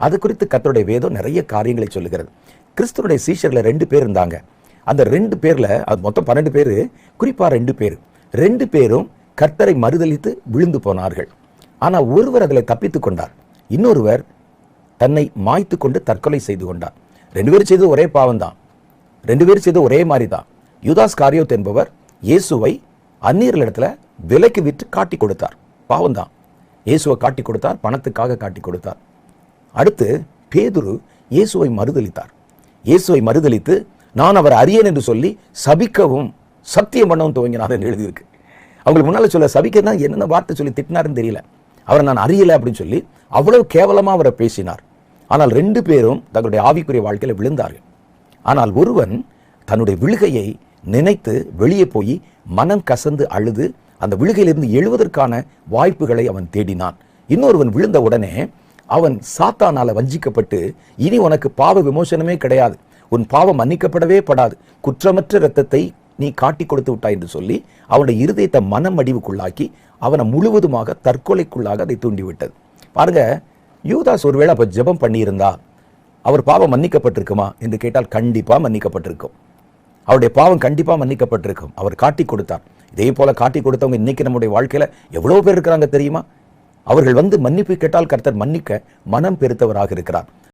அது குறித்து கர்த்தருடைய வேதம் நிறைய காரியங்களை சொல்லுகிறது. கிறிஸ்துவனுடைய சீஷர்ல 2 பேர் இருந்தாங்க. அந்த 2 பேர்ல அது மொத்தம் 12 பேர், குறிப்பா 2 பேர். 2 பேரும் கர்த்தரை மறுதலித்து விழுந்து போனார்கள். ஆனா ஒருவர் அதில் தப்பித்துக் கொண்டார். இன்னொருவர் தன்னை மாய்த்து கொண்டு தற்கொலை செய்து கொண்டார். 2 பேரும் செய்தது ஒரே பாவம் தான். 2 பேரும் செய்தது ஒரே மாதிரி தான். யூதாஸ் காரியோத் என்பவர் இயேசுவை அந்நியர்களிடத்துல விலைக்கு விற்று காட்டி கொடுத்தார். பாவம் தான். இயேசுவை காட்டி கொடுத்தார், பணத்துக்காக காட்டி கொடுத்தார். அடுத்து பேதுரு இயேசுவை மறுதலித்தார். இயேசுவை மறுதலித்து நான் அவர் அறியேன் என்று சொல்லி சபிக்கவும் சத்தியம் பண்ணவும் துவங்கினார் என்று எழுதியிருக்கு. அவங்களுக்கு முன்னால சொல்ல சபிக்கன்னா என்னென்ன வார்த்தை சொல்லி திட்டினாருன்னு தெரியல. அவரை நான் அறியல அப்படின்னு சொல்லி அவ்வளவு கேவலமா அவரை பேசினார். ஆனால் 2 பேரும் தங்களுடைய ஆவிக்குரிய வாழ்க்கையில விழுந்தார்கள். ஆனால் ஒருவன் தன்னுடைய விழுகையை நினைத்து வெளியே போய் மனம் கசந்து அழுது அந்த விழுகையிலிருந்து எழுவதற்கான வாய்ப்புகளை அவன் தேடினான். இன்னொருவன் விழுந்த உடனே அவன் சாத்தானால வஞ்சிக்கப்பட்டு இனி உனக்கு பாவ விமோசனமே கிடையாது, உன் பாவம் மன்னிக்கப்படவே படாது, குற்றமற்ற இரத்தத்தை நீ காட்டி கொடுத்து விட்டாய் என்று சொல்லி அவனுடைய இருதயத்தை மனம் அடிவுக்குள்ளாக்கி அவனை முழுவதுமாக தற்கொலைக்குள்ளாக அதை தூண்டிவிட்டது. பாருங்க, யூதாஸ் ஒருவேளை அப்ப ஜெபம் பண்ணியிருந்தா அவர் பாவம் மன்னிக்கப்பட்டிருக்குமா என்று கேட்டால் கண்டிப்பா மன்னிக்கப்பட்டிருக்கும். அவருடைய பாவம் கண்டிப்பா மன்னிக்கப்பட்டிருக்கும். அவர் காட்டி கொடுத்தார். இதே போல காட்டி கொடுத்தவங்க இன்னைக்கு நம்முடைய வாழ்க்கையில எவ்வளவு பேர் இருக்கிறாங்க தெரியுமா? அவர்கள் வந்து மன்னிப்பு கேட்டால் கர்த்தர் மன்னிக்க மனம் பெருத்தவராக இருக்கிறார்.